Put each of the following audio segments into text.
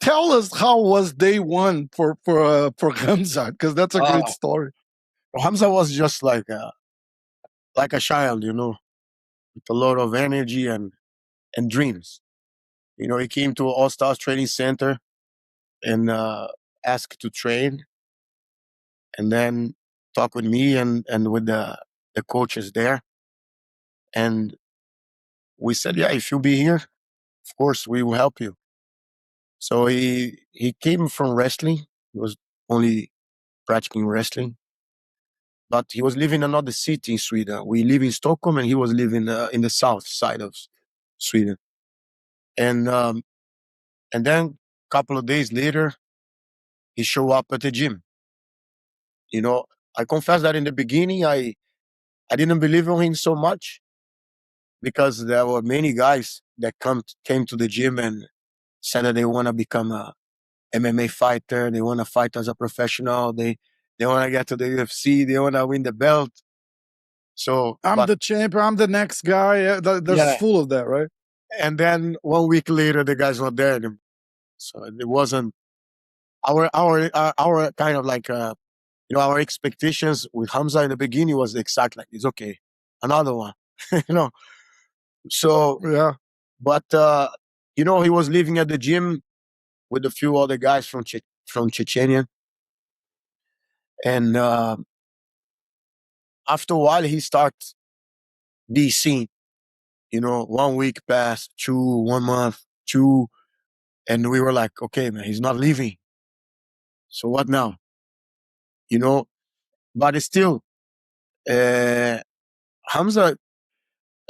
tell us how was day one for Khamzat, because that's a great Uh, story. Hamza was just like a child, with a lot of energy and dreams. He came to Allstars Training Center and asked to train, and then talk with me and with the coaches there. And we said, yeah, if you'll be here, of course we will help you. So he came from wrestling. He was only practicing wrestling, but he was living in another city in Sweden. We live in Stockholm, and he was living in the south side of Sweden. And and then a couple of days later, he showed up at the gym. I confess that in the beginning, I didn't believe in him so much, because there were many guys that came to the gym and said that they want to become a MMA fighter. They want to fight as a professional. They want to get to the UFC. They want to win the belt. So, I'm but the champion. I'm the next guy. There's yeah. full of that, right? And then 1 week later, the guy's not there anymore. So it wasn't our kind of like our expectations with Hamza in the beginning was exactly like it's okay, another one, you know. So, Yeah. but he was living at the gym with a few other guys from Chechenia, and after a while he starts be seen. 1 week passed, 1 month, two, and we were like, okay, man, he's not leaving. So what now? You know, but it's still, uh, Hamza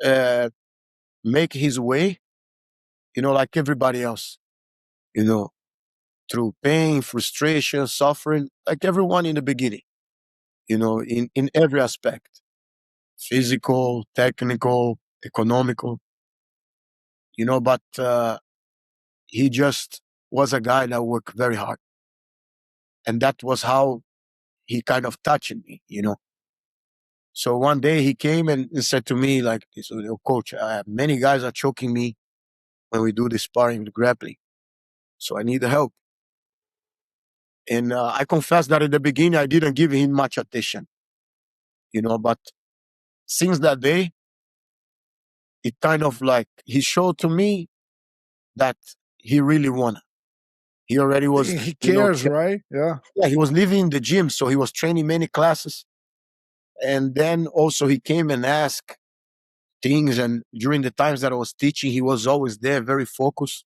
uh, make his way, like everybody else, you know, through pain, frustration, suffering, like everyone in the beginning, in every aspect, physical, technical, economical, but he just was a guy that worked very hard. And that was how he kind of touched me. So one day he came and said to me, like, this, coach, many guys are choking me when we do the sparring, the grappling. So I need the help. And I confess that in the beginning, I didn't give him much attention, but since that day, it kind of like he showed to me that he really won. He already was, He cares, right? Yeah. yeah, he was living in the gym. So he was training many classes. And then also he came and asked things. And during the times that I was teaching, he was always there, very focused,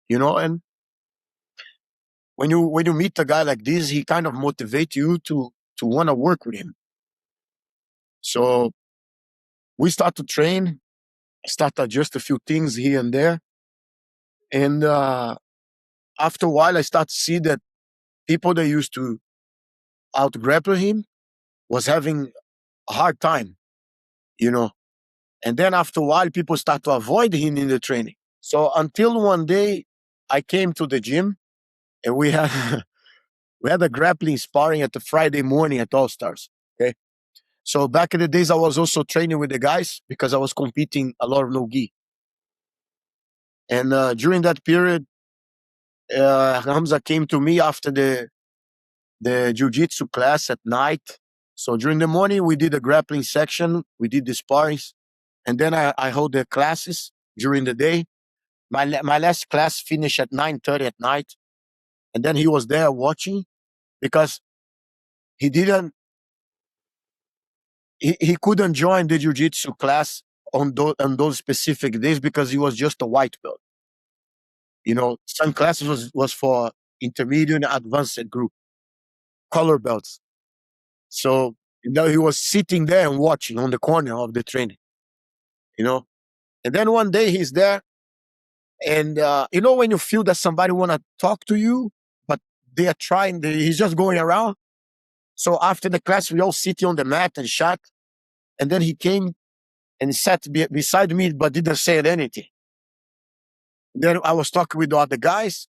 and when you meet a guy like this, he kind of motivates you to want to work with him. So we start to train, start to adjust a few things here and there. And after a while, I start to see that people that used to out grapple him was having a hard time, you know. And then after a while, people start to avoid him in the training. So until one day, I came to the gym and we had we had a grappling sparring at the Friday morning at All Stars. Okay. So back in the days, I was also training with the guys because I was competing a lot of no gi. And during that period, Hamza came to me after the jiu-jitsu class at night. So during the morning, we did a grappling section, we did the sparrings, and then I hold the classes during the day. My last class finished at 9:30 at night, and then he was there watching because he didn't he couldn't join the jiu-jitsu class on those specific days because he was just a white belt. Some classes was for intermediate and advanced group, color belts. So he was sitting there and watching on the corner of the training, you know. And then one day he's there, and when you feel that somebody want to talk to you, but they are trying, he's just going around. So after the class, we all sitting on the mat and chat. And then he came and sat beside me, but didn't say anything. Then I was talking with the other guys,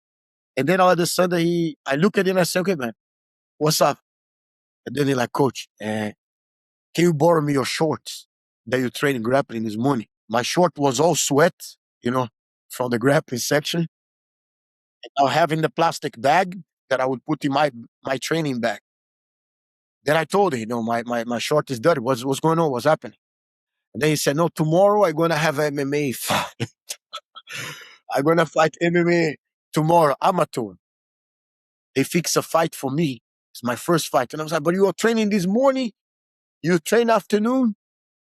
and then all of a sudden I look at him and I say, "Okay, man, what's up?" And then he like, "Coach, can you borrow me your shorts that you trained grappling this morning?" My short was all sweat, from the grappling section. Now having the plastic bag that I would put in my training bag. Then I told him, my short is dirty. What's going on? What's happening? And then he said, no, tomorrow I'm gonna have an MMA fight. I'm gonna fight MMA tomorrow, amateur. They fix a fight for me. It's my first fight. And I was like, but you are training this morning? You train afternoon?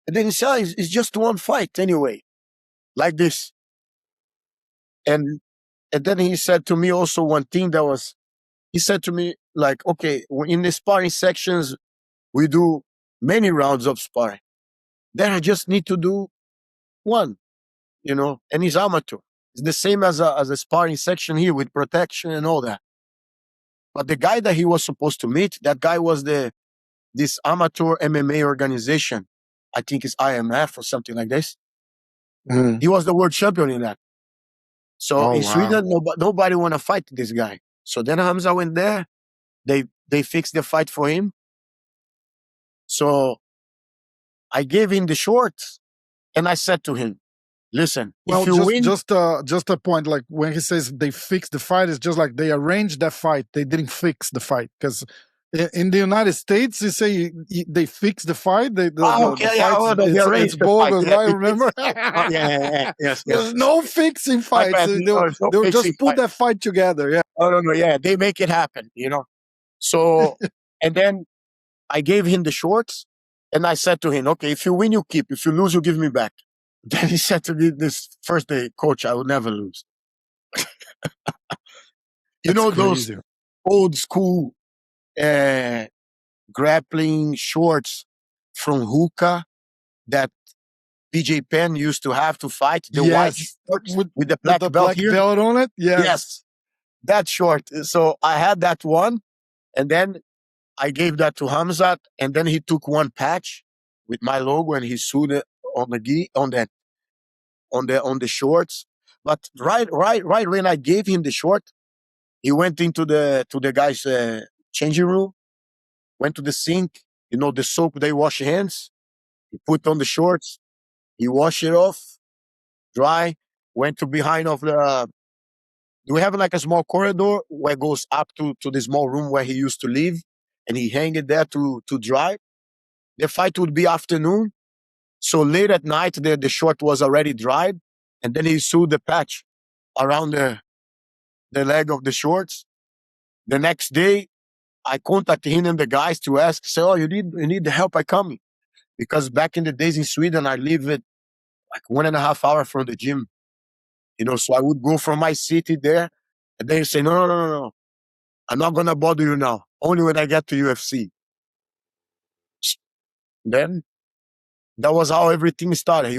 And then he said, it's just one fight anyway. Like this. And then he said to me also one thing he said to me, like, okay, in the sparring sections, we do many rounds of sparring. Then I just need to do one, and he's amateur. It's the same as a sparring section here with protection and all that. But the guy that he was supposed to meet, that guy was this amateur MMA organization. I think it's IMF or something like this. Mhm. He was the world champion in that. So Oh, in wow. Sweden, nobody want to fight this guy. So then Hamza went there. They fixed the fight for him. So I gave him the shorts and I said to him, listen, Well, if you win, just a point. Like when he says they fixed the fight, it's just like they arranged that fight. They didn't fix the fight because in the United States, they say they fix the fight. The it's bogus, right? Remember? Yes. There's no fixing fights. bad. No, there's no They'll fixing just put fight. that fight together. Yeah. Oh, no, yeah, they make it happen, So, and then I gave him the shorts and I said to him, okay, if you win, you keep. If you lose, you give me back. Then he said to me this first day, coach, I will never lose. That's those crazy. old school grappling shorts from hookah that PJ Penn used to have to fight, the white shorts with the black belt here. Belt on it? Yes, that short. So I had that one, and then I gave that to Khamzat, and then he took one patch with my logo and he sewed it on the shorts. But right when I gave him the short, he went into the guy's changing room, went to the sink, the soap they wash hands. He put on the shorts, he washed it off, dry, went to behind of the. We have like a small corridor where it goes up to the small room where he used to live, and he hang it there to dry. The fight would be afternoon, so late at night the short was already dried, and then he sewed the patch around the leg of the shorts. The next day, I contacted him and the guys to say, oh, you need the help, I coming. Because back in the days in Sweden, I lived at like 1.5 hours from the gym. So I would go from my city there, and they say, no. I'm not gonna bother you now. Only when I get to UFC. Then that was how everything started.